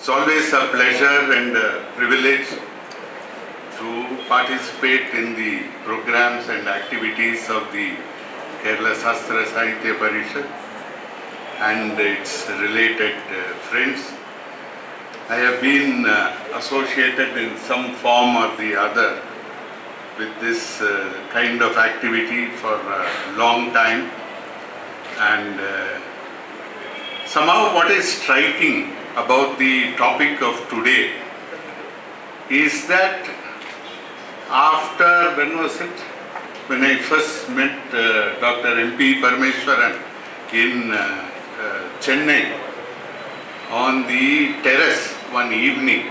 It's always a pleasure and a privilege to participate in the programs and activities of the Kerala Sastra Sahithya Parishad and its related friends. I have been associated in some form or the other with this kind of activity for a long time, and somehow what is striking about the topic of today is that after, when I first met Dr. M.P. Parameswaran in Chennai, on the terrace one evening,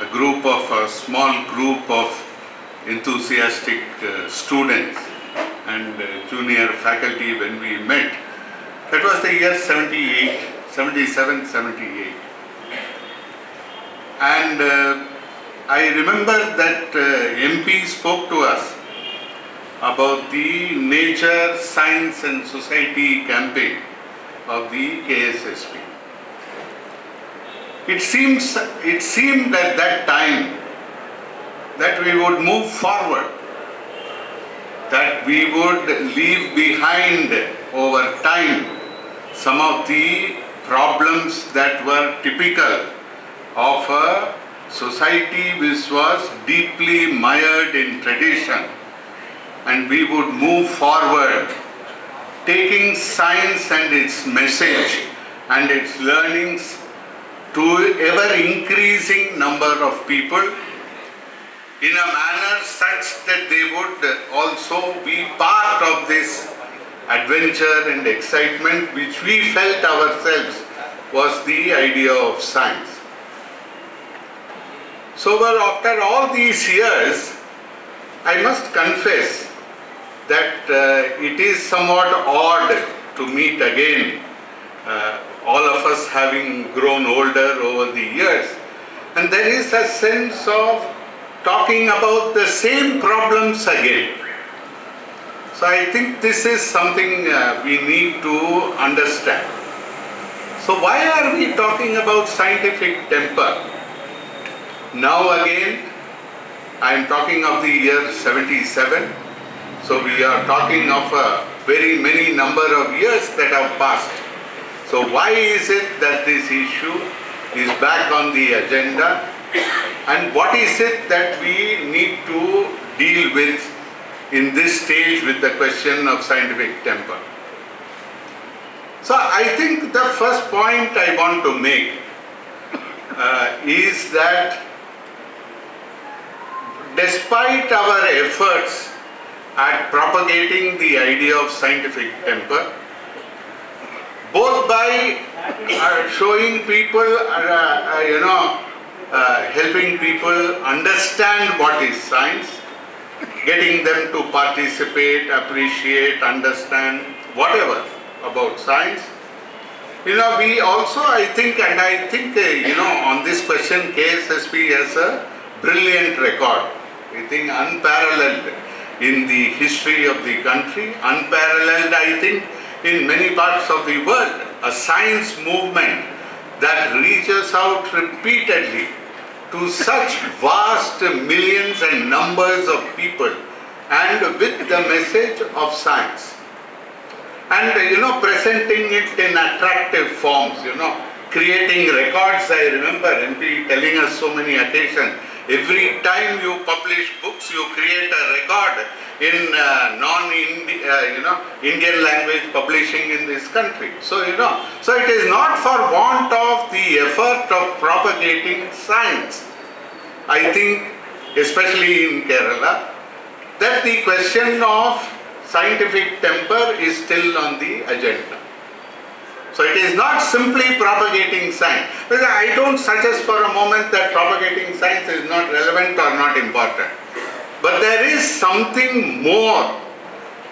a small group of enthusiastic students and junior faculty, when we met, that was the year 77, 78. And I remember that MP spoke to us about the Nature, Science and Society campaign of the KSSP. It seemed at that time that we would move forward, that we would leave behind over time some of the problems that were typical of a society which was deeply mired in tradition, and we would move forward taking science and its message and its learnings to ever increasing number of people in a manner such that they would also be part of this adventure and excitement which we felt ourselves was the idea of science. So after all these years, I must confess that it is somewhat odd to meet again, all of us having grown older over the years, and there is a sense of talking about the same problems again. So I think this is something we need to understand. So why are we talking about scientific temper? Now again, I am talking of the year 77. So we are talking of a very many number of years that have passed. So why is it that this issue is back on the agenda? And what is it that we need to deal with in this stage with the question of scientific temper? So I think the first point I want to make is that despite our efforts at propagating the idea of scientific temper, both by showing people, helping people understand what is science, getting them to participate, appreciate, understand whatever about science. We also, I think, on this question, KSSP has a brilliant record. I think unparalleled in the history of the country, unparalleled, I think, in many parts of the world. A science movement that reaches out repeatedly to such vast millions and numbers of people, and with the message of science. And presenting it in attractive forms, creating records. I remember MP telling us so many occasions, every time you publish books, you create a record in Indian language publishing in this country. So, so it is not for want of the effort of propagating science. I think, especially in Kerala, that the question of scientific temper is still on the agenda. So it is not simply propagating science. I don't suggest for a moment that propagating science is not relevant or not important. But there is something more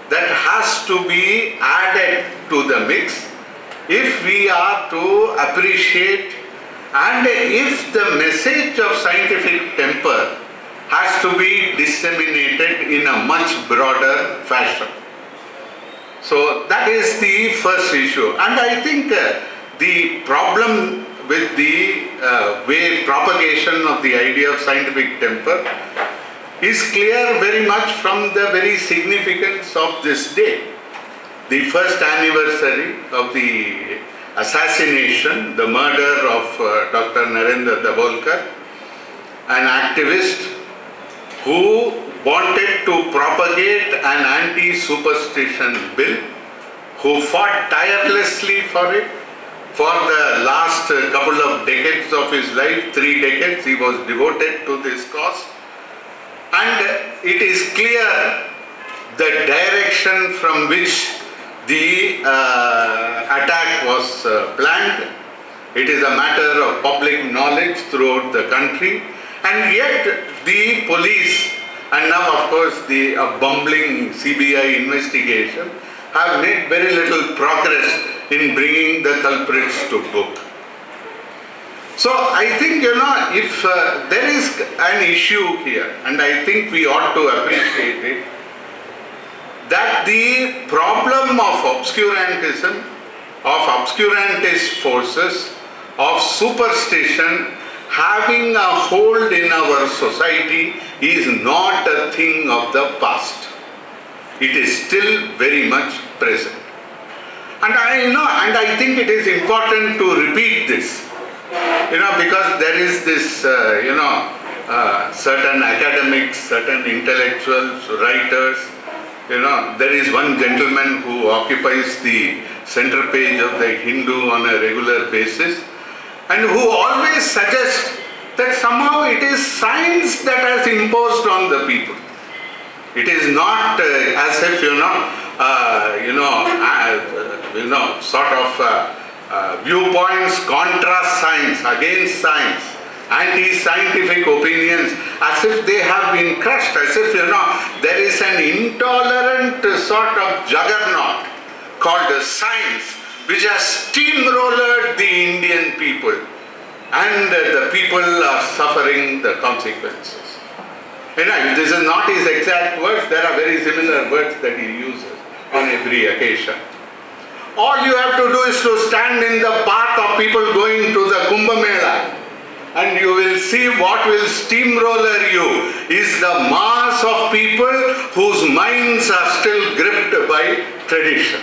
that has to be added to the mix if we are to appreciate, and if the message of scientific temper has to be disseminated in a much broader fashion. So that is the first issue. And I think the problem with the way propagation of the idea of scientific temper is clear very much from the very significance of this day. The first anniversary of the assassination, the murder of Dr. Narendra Dabolkar, an activist who wanted to propagate an anti-superstition bill, who fought tirelessly for it. For the last couple of decades of his life, 3 decades, he was devoted to this cause. And it is clear the direction from which the attack was planned. It is a matter of public knowledge throughout the country, and yet the police and now of course the bumbling CBI investigation have made very little progress in bringing the culprits to book. So I think, if there is an issue here, and I think we ought to appreciate it, that the problem of obscurantism, of obscurantist forces, of superstition having a hold in our society is not a thing of the past. It is still very much present. And I think it is important to repeat this, because there is this, certain academics, certain intellectuals, writers. There is one gentleman who occupies the center page of the Hindu on a regular basis and who always suggests that somehow it is science that has imposed on the people. It is not as if, sort of viewpoints contrast science, against science, anti-scientific opinions, as if they have been crushed, as if, there is an intolerant sort of juggernaut called science, which has steamrollered the Indian people, and the people are suffering the consequences. This is not his exact words, there are very similar words that he uses on every occasion. All you have to do is to stand in the path of people going to the Kumbh Mela, and you will see what will steamroller you is the mass of people whose minds are still gripped by tradition.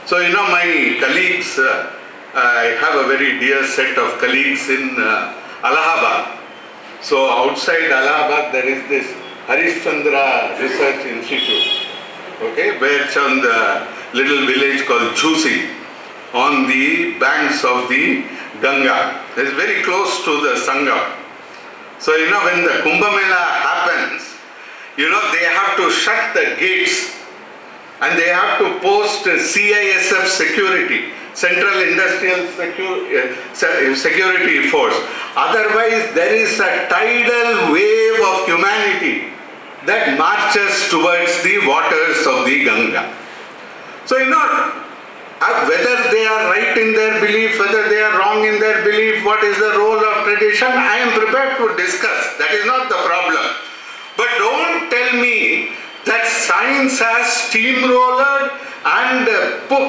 So, my colleagues, I have a very dear set of colleagues in Allahabad. So, outside Allahabad, there is this Harishchandra Research Institute, where it's on the little village called Chusi, on the banks of the Ganga. It's very close to the Sangam. So, when the Kumbh Mela happens, they have to shut the gates and they have to post CISF security, Central Industrial Security Force. Otherwise, there is a tidal wave of humanity that marches towards the waters of the Ganga. So, whether they are right in their belief, whether they are wrong in their belief, what is the role of tradition, I am prepared to discuss. That is not the problem. But don't tell me that science has steamrollered and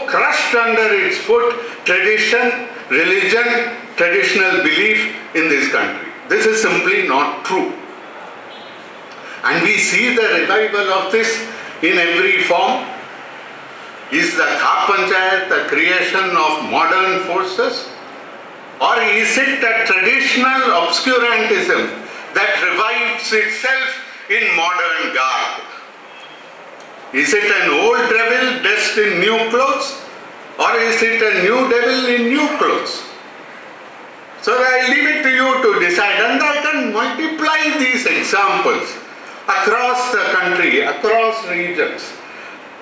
crushed under its foot tradition, religion, traditional belief in this country. This is simply not true. And we see the revival of this in every form. Is the Khap Panchayat the creation of modern forces? Or is it a traditional obscurantism that revives itself in modern garb? Is it an old devil dressed in new clothes? Or is it a new devil in new clothes? So I leave it to you to decide, and I can multiply these examples across the country, across regions,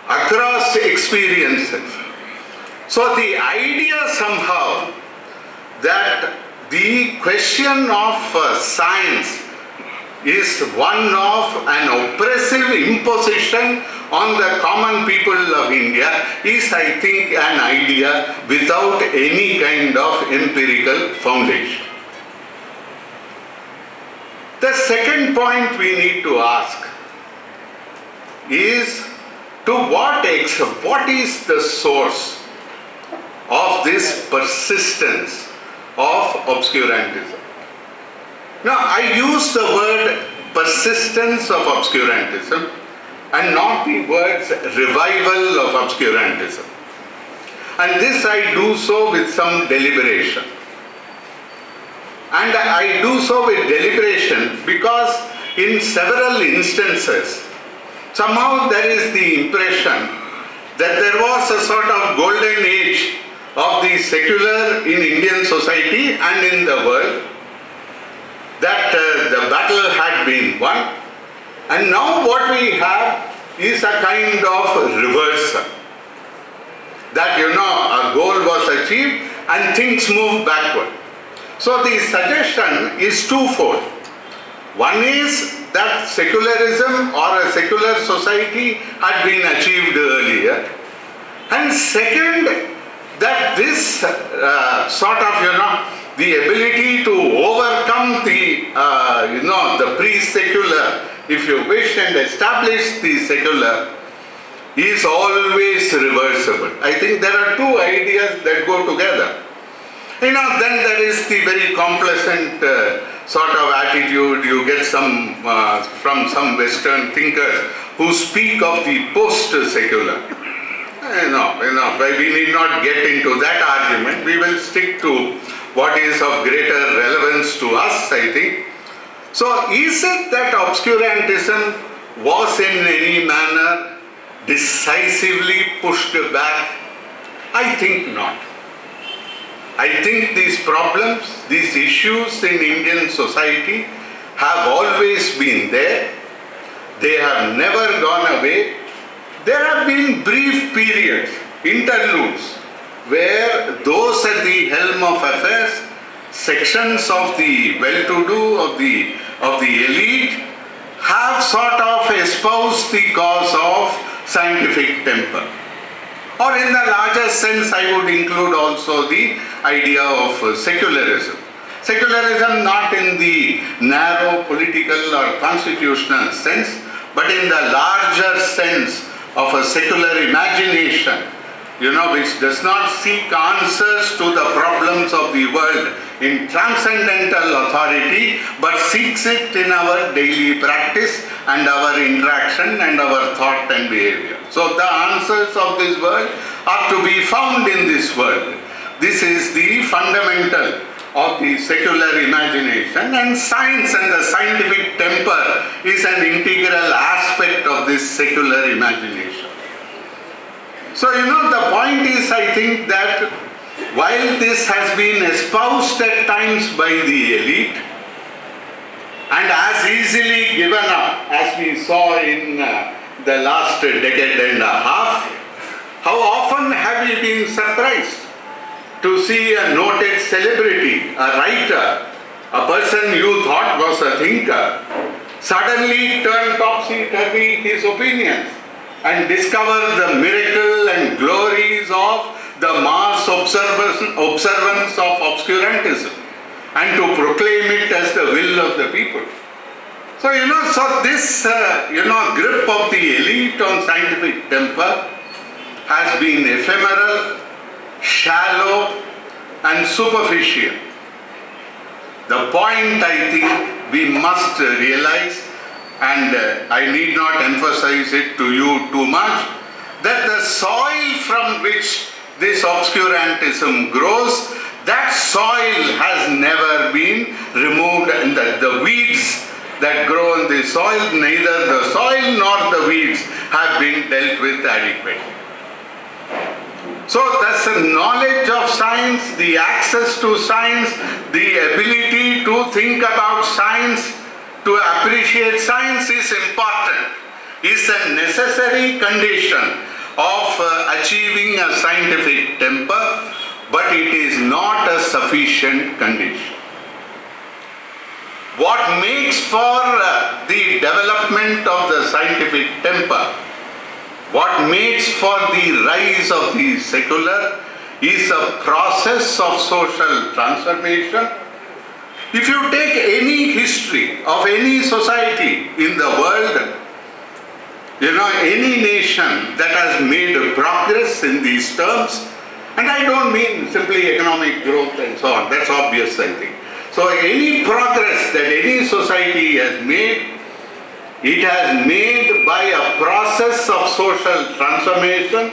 across experiences. So the idea somehow that the question of science is one of an oppressive imposition on the common people of India is, I think, an idea without any kind of empirical foundation. The second point we need to ask is, what is the source of this persistence of obscurantism. Now, I use the word persistence of obscurantism and not the words revival of obscurantism. And this I do so with some deliberation. And I do so with deliberation because in several instances, somehow there is the impression that there was a sort of golden age of the secular in Indian society and in the world, that the battle had been won, and now what we have is a kind of reversal. That, a goal was achieved and things move backward. So the suggestion is twofold. One is that secularism or a secular society had been achieved earlier. And second, that this sort of, the ability to overcome the pre-secular, if you wish, and establish the secular is always reversible. I think there are two ideas that go together. Then there is the very complacent sort of attitude you get from some Western thinkers who speak of the post-secular. We need not get into that argument. We will stick to what is of greater relevance to us, I think. So, is it that obscurantism was in any manner decisively pushed back? I think not. I think these problems, these issues in Indian society have always been there. They have never gone away. There have been brief periods, interludes, where those at the helm of affairs, sections of the well-to-do, of the elite, have sort of espoused the cause of scientific temper. Or in the larger sense, I would include also the idea of secularism. Secularism not in the narrow political or constitutional sense, but in the larger sense of a secular imagination, which does not seek answers to the problems of the world in transcendental authority, but seeks it in our daily practice and our interaction and our thought and behavior. So the answers of this world are to be found in this world. This is the fundamental of the secular imagination, and science and the scientific temper is an integral aspect of this secular imagination. So, the point is, I think, that while this has been espoused at times by the elite and as easily given up as we saw in the last decade and a half, how often have we been surprised to see a noted celebrity, a writer, a person you thought was a thinker, suddenly turn topsy-turvy his opinions and discover the miracle and glories of the mass observance of obscurantism and to proclaim it as the will of the people. So, so this, grip of the elite on scientific temper has been ephemeral, shallow and superficial. The point, I think, we must realize, and I need not emphasize it to you too much, that the soil from which this obscurantism grows, that soil has never been removed, and the weeds that grow in the soil, neither the soil nor the weeds have been dealt with adequately. So that's the knowledge of science, the access to science, the ability to think about science, to appreciate science is important, is a necessary condition of achieving a scientific temper, but it is not a sufficient condition. What makes for the development of the scientific temper, what makes for the rise of the secular, is a process of social transformation. If you take any history of any society in the world, any nation that has made progress in these terms And I don't mean simply economic growth and so on. That's obvious, I think. So any progress that any society has made, it has made by a process of social transformation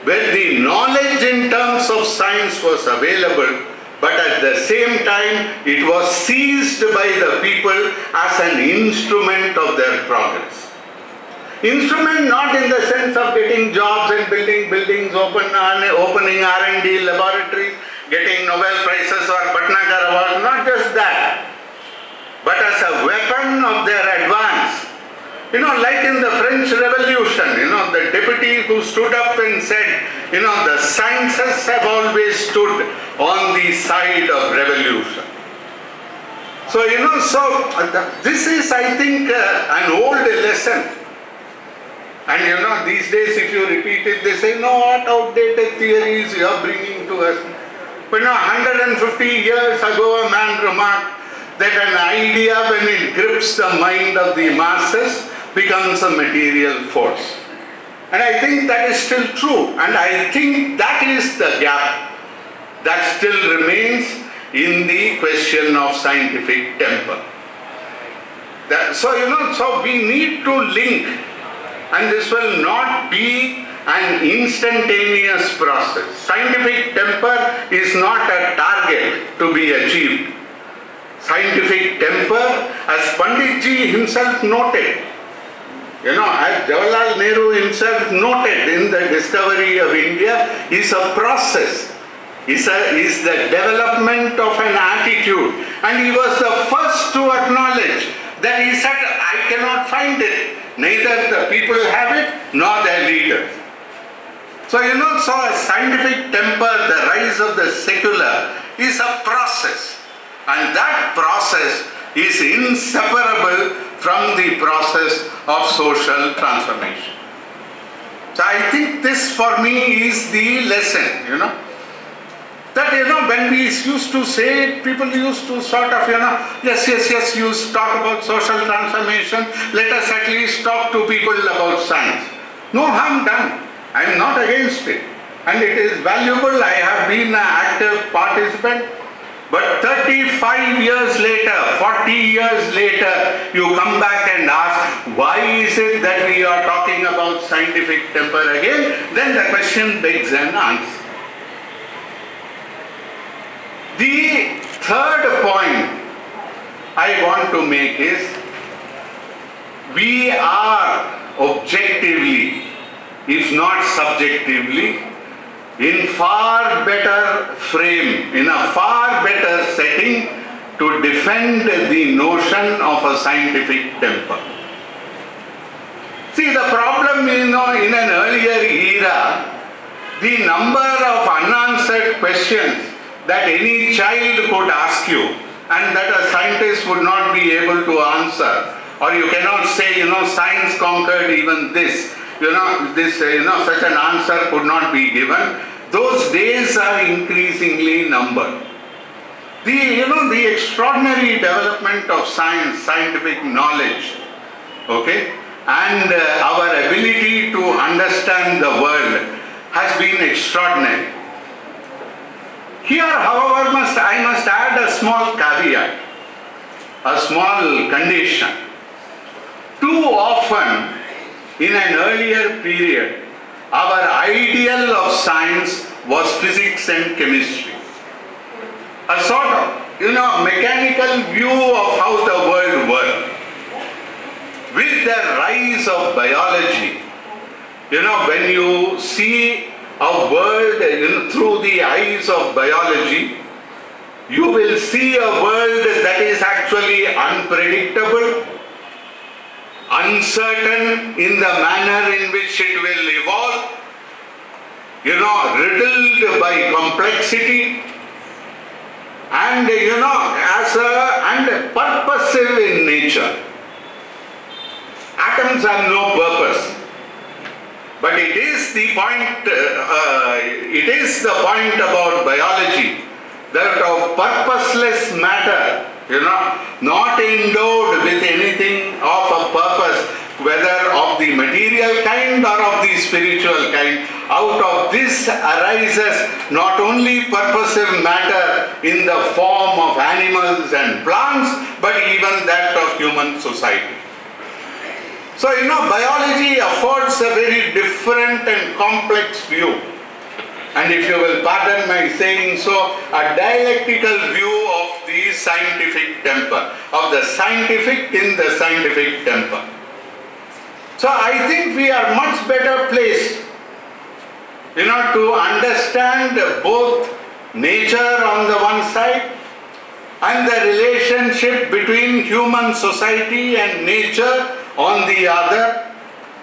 where the knowledge in terms of science was available, but at the same time it was seized by the people as an instrument of their progress. Instrument not in the sense of getting jobs and building buildings, opening R&D laboratories, getting Nobel Prizes or Bhatnagar Awards, not just that, but as a weapon of their advance. Like in the French Revolution, the deputy who stood up and said, the sciences have always stood on the side of revolution. So, this is, I think, an old lesson. And these days if you repeat it, they say, no, what outdated theories you are bringing to us. But 150 years ago, a man remarked that an idea, when it grips the mind of the masses, becomes a material force. And I think that is still true. And I think that is the gap that still remains in the question of scientific temper. So we need to link, and this will not be an instantaneous process. Scientific temper is not a target to be achieved. Scientific temper, as Panditji himself noted, as Jawaharlal Nehru himself noted in the discovery of India, is a process, is the development of an attitude. And he was the first to acknowledge that he said, I cannot find it. Neither the people have it, nor their leaders. So, so a scientific temper, the rise of the secular, is a process. And that process is inseparable from the process of social transformation. So I think this for me is the lesson, that when we used to say it, people used to sort of, yes, you talk about social transformation, let us at least talk to people about science. No harm done. I am not against it. And it is valuable. I have been an active participant. But 35 years later, 40 years later, you come back and ask, why is it that we are talking about scientific temper again? Then the question begs an answer. The third point I want to make is, we are objectively, if not subjectively, in far better frame, in a far better setting to defend the notion of a scientific temper. See, the problem is, in an earlier era, the number of unanswered questions that any child could ask you and that a scientist would not be able to answer, or you cannot say, science conquered even this, such an answer could not be given. Those days are increasingly numbered. The extraordinary development of science, scientific knowledge, and our ability to understand the world has been extraordinary. Here, however, I must add a small caveat, a small condition. Too often, in an earlier period, our ideal of science was physics and chemistry. A sort of, mechanical view of how the world worked. With the rise of biology, when you see a world through the eyes of biology, you will see a world that is actually unpredictable, uncertain in the manner in which it will evolve, riddled by complexity, and and purposive in nature. Atoms have no purpose, but it is the point. It is the point about biology that of purposeless matter, not endowed with anything of a purpose, whether of the the material kind or of the spiritual kind. Out of this arises not only purposive matter in the form of animals and plants, but even that of human society. So, biology affords a very different and complex view. And if you will pardon my saying so, a dialectical view of the scientific temper, of the scientific in the scientific temper. So I think we are much better placed, to understand both nature on the one side and the relationship between human society and nature on the other.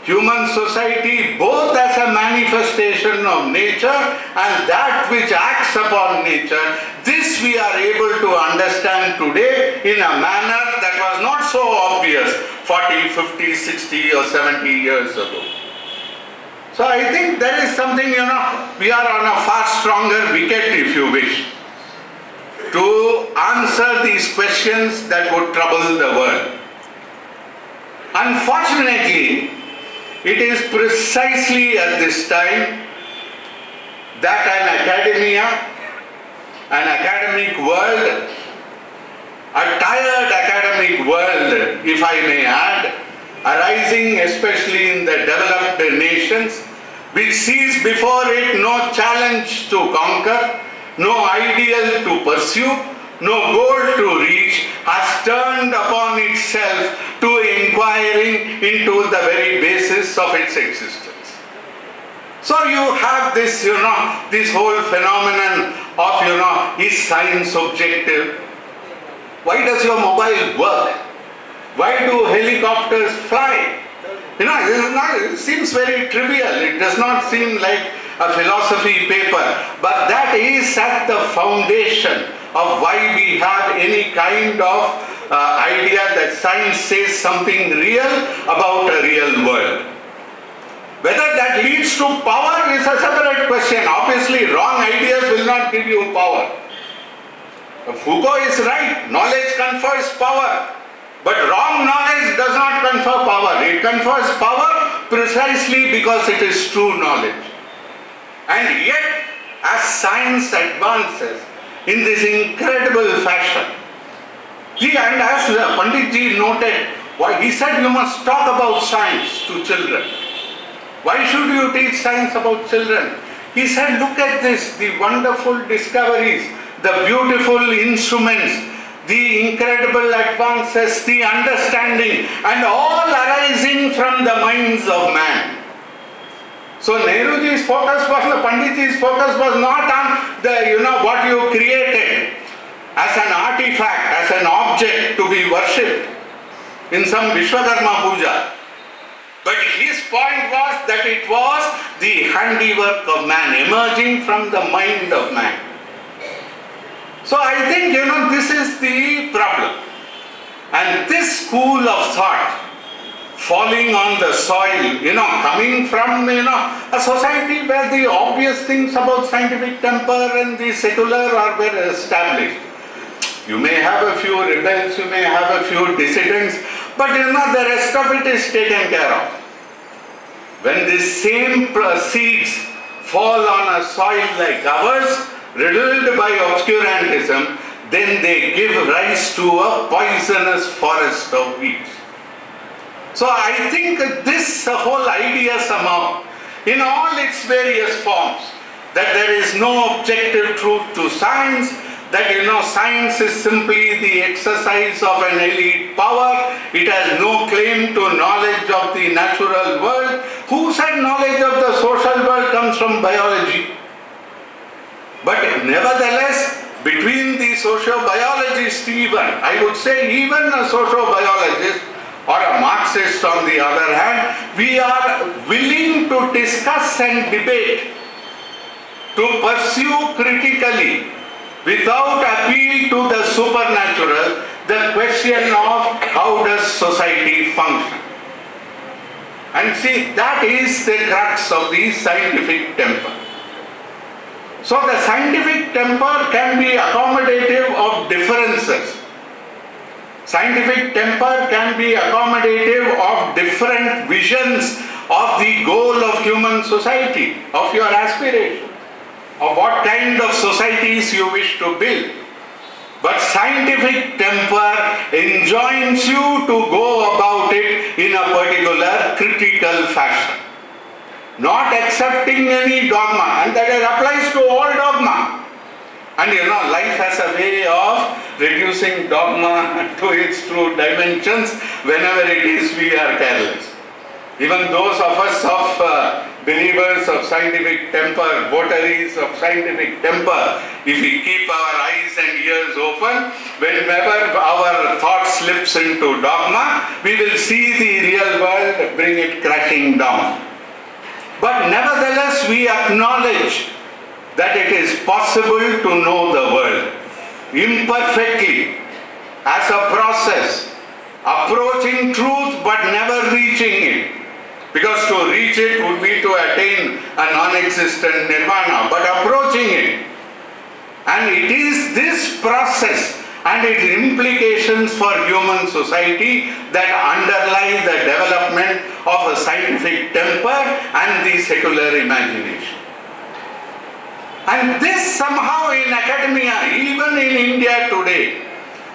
Human society both as a manifestation of nature and that which acts upon nature. This we are able to understand today in a manner that was not so obvious 40, 50, 60 or 70 years ago. So I think there is something, we are on a far stronger wicket, if you wish, to answer these questions that would trouble the world. Unfortunately, it is precisely at this time that an academia, an academic world, a tired academic world, if I may add, arising especially in the developed nations, which sees before it no challenge to conquer, no ideal to pursue, no goal to reach, has turned upon itself to inquiring into the very basis of its existence. So you have this, this whole phenomenon of, is science objective? Why does your mobile work? Why do helicopters fly? It seems very trivial. It does not seem like a philosophy paper, but that is at the foundation of why we have any kind of idea that science says something real about a real world. Whether that leads to power is a separate question. Obviously, wrong ideas will not give you power. Foucault is right. Knowledge confers power. But wrong knowledge does not confer power. It confers power precisely because it is true knowledge. And yet, as science advances in this incredible fashion, and as Panditji noted, he said you must talk about science to children. Why should you teach science about children? He said, look at this, the wonderful discoveries, the beautiful instruments, the incredible advances, the understanding, and all arising from the minds of man. So Nehruji's focus was, Panditji's focus was not on the, what you created as an artifact, as an object to be worshipped in some Vishwakarma Puja. But his point was that it was the handiwork of man, emerging from the mind of man. So I think, this is the problem. And this school of thought, falling on the soil, coming from, a society where the obvious things about scientific temper and the secular are well established. You may have a few rebels, you may have a few dissidents, but the rest of it is taken care of. When these same seeds fall on a soil like ours, riddled by obscurantism, then they give rise to a poisonous forest of weeds. So I think this whole idea somehow, in all its various forms, that there is no objective truth to science, that science is simply the exercise of an elite power, it has no claim to knowledge of the natural world. Who said knowledge of the social world comes from biology? But nevertheless, between the sociobiologist even, I would say even a sociobiologist or a Marxist on the other hand, we are willing to discuss and debate, to pursue critically, without appeal to the supernatural, the question of how does society function. And see, that is the crux of the scientific temper. So the scientific temper can be accommodative of differences. Scientific temper can be accommodative of differences. different visions of the goal of human society, of your aspiration, of what kind of societies you wish to build. But scientific temper enjoins you to go about it in a particular critical fashion, not accepting any dogma, and that applies to all dogma. And life has a way of reducing dogma to its true dimensions whenever it is we are careless. Even those of us of believers of scientific temper, votaries of scientific temper, if we keep our eyes and ears open, whenever our thought slips into dogma, we will see the real world bring it crashing down. But nevertheless, we acknowledge that it is possible to know the world imperfectly, as a process, approaching truth but never reaching it. Because to reach it would be to attain a non-existent nirvana, but approaching it. And it is this process and its implications for human society that underlie the development of a scientific temper and the secular imagination. And this somehow in academia, even in India today,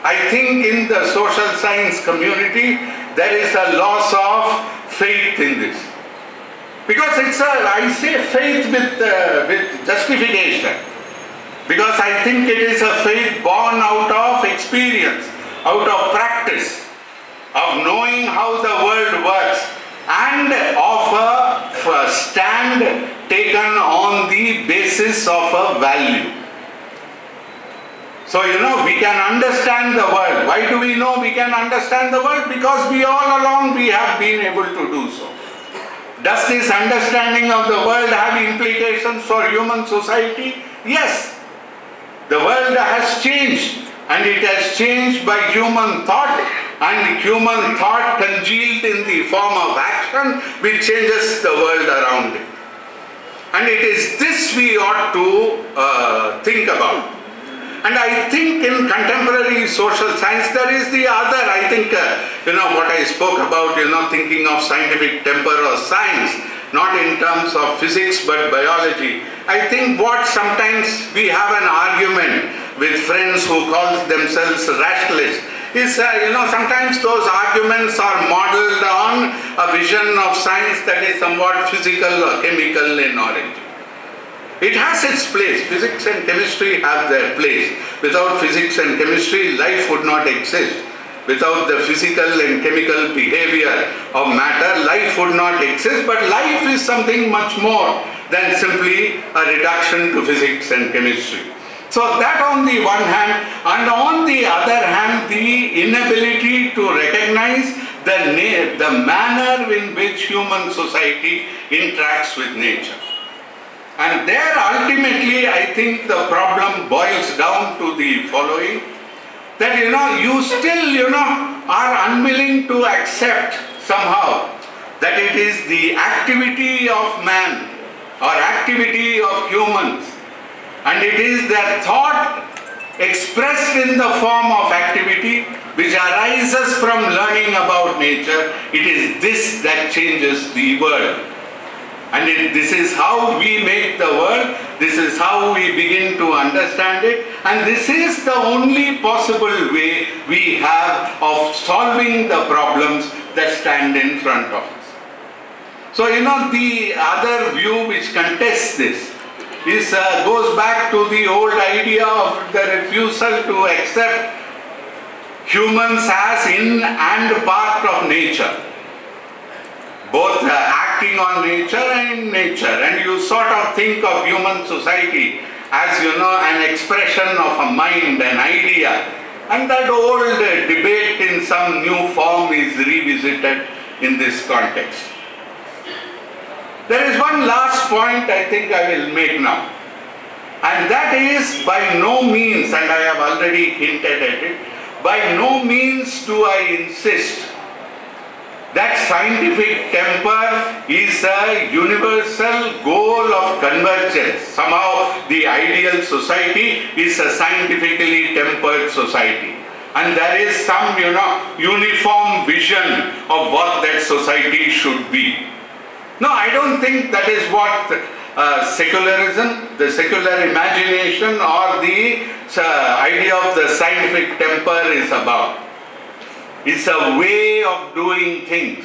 I think in the social science community, there is a loss of faith in this. Because it's I say faith with justification. Because I think it is a faith born out of experience, out of practice, of knowing how the world works, and of a stand taken on the basis of a value. So, we can understand the world. Why do we know we can understand the world? Because we all along we have been able to do so. Does this understanding of the world have implications for human society? Yes. The world has changed, and it has changed by human thought, and human thought congealed in the form of action which changes the world around it. And it is this we ought to think about. And I think in contemporary social science there is the other, I think, what I spoke about, thinking of scientific temper or science, not in terms of physics but biology. I think what sometimes we have an argument with friends who call themselves rationalists is, sometimes those arguments are modeled on a vision of science that is somewhat physical or chemical in origin. It has its place. Physics and chemistry have their place. Without physics and chemistry, life would not exist. Without the physical and chemical behavior of matter, life would not exist. But life is something much more than simply a reduction to physics and chemistry. So that on the one hand, and on the other hand, the inability to recognize the manner in which human society interacts with nature. And there ultimately I think the problem boils down to the following, that you still are unwilling to accept somehow that it is the activity of man or activity of humans, and it is their thought expressed in the form of activity which arises from learning about nature. It is this that changes the world. And this is how we make the world, this is how we begin to understand it, and this is the only possible way we have of solving the problems that stand in front of us. So, the other view which contests this is, goes back to the old idea of the refusal to accept humans as in and part of nature. Both acting on nature and in nature, and you sort of think of human society as an expression of a mind, an idea, and that old debate in some new form is revisited in this context. There is one last point I think I will make now, and that is, by no means, and I have already hinted at it, by no means do I insist that scientific temper is a universal goal of convergence. Somehow the ideal society is a scientifically tempered society. and there is some, uniform vision of what that society should be. No, I don't think that is what secularism, the secular imagination, or the idea of the scientific temper is about. It's a way of doing things.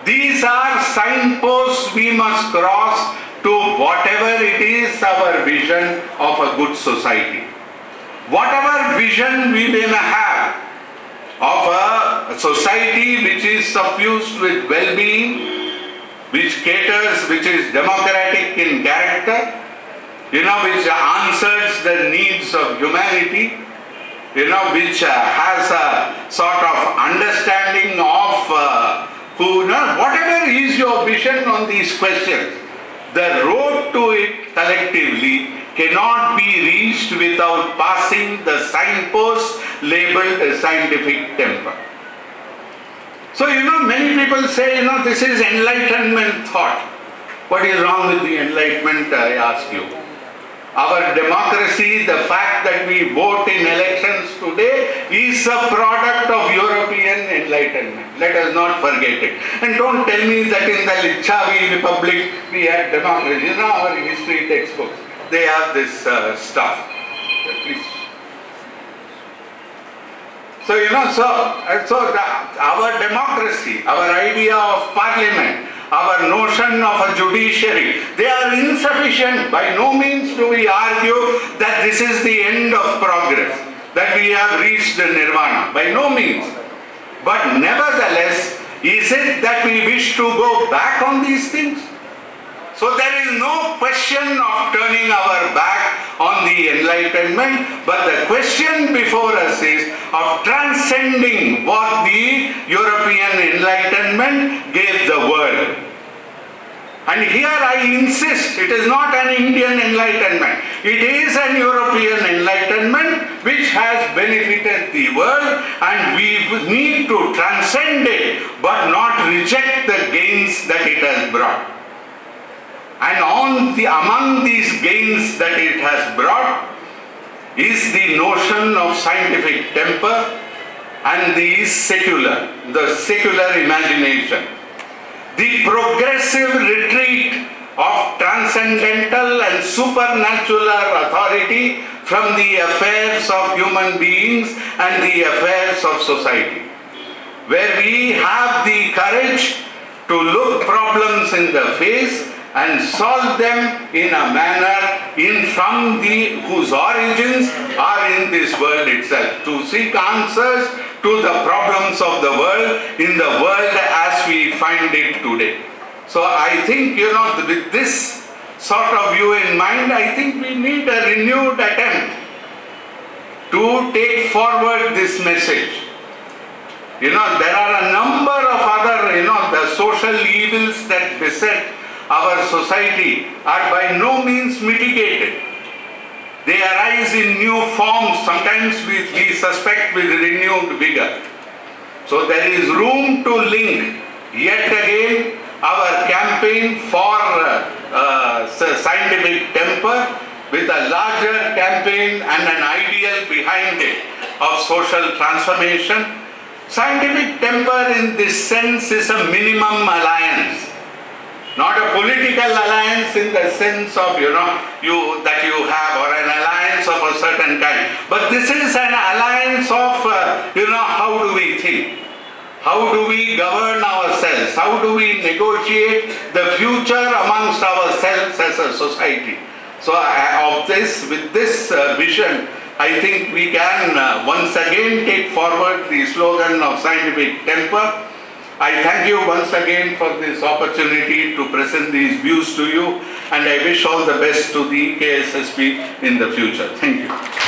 These are signposts we must cross to whatever it is our vision of a good society. Whatever vision we may have of a society which is suffused with well-being, which caters, which is democratic in character, which answers the needs of humanity, which has a sort of understanding of whatever is your vision on these questions, the road to it collectively cannot be reached without passing the signpost labeled scientific temper. So, many people say, this is enlightenment thought. What is wrong with the enlightenment, I ask you? Our democracy, the fact that we vote in elections today, is a product of European enlightenment. Let us not forget it. And don't tell me that in the Lichavi Republic we had democracy. Our history textbooks, they have this stuff. Please. So, our democracy, our idea of parliament, our notion of a judiciary, they are insufficient. By no means do we argue that this is the end of progress, that we have reached the nirvana. By no means. But nevertheless, is it that we wish to go back on these things? So there is no question of turning our back on the enlightenment, but the question before us is of transcending what the European enlightenment gave the world. And here I insist, it is not an Indian enlightenment. It is an European enlightenment which has benefited the world, and we need to transcend it, but not reject the gains that it has brought. And among these gains that it has brought is the notion of scientific temper and the secular imagination. The progressive retreat of transcendental and supernatural authority from the affairs of human beings and the affairs of society, where we have the courage to look problems in the face and solve them in a manner whose origins are in this world itself, to seek answers to the problems of the world in the world as we find it today. So I think, with this sort of view in mind, I think we need a renewed attempt to take forward this message. There are a number of other, the social evils that beset our society are by no means mitigated. They arise in new forms, sometimes we suspect with renewed vigor. So there is room to link yet again our campaign for scientific temper with a larger campaign and an ideal behind it of social transformation. Scientific temper in this sense is a minimum alliance. Not a political alliance in the sense of, that you have, or an alliance of a certain kind. But this is an alliance of, how do we think? How do we govern ourselves? How do we negotiate the future amongst ourselves as a society? So with this vision, I think we can once again take forward the slogan of scientific temper. I thank you once again for this opportunity to present these views to you, and I wish all the best to the KSSP in the future. Thank you.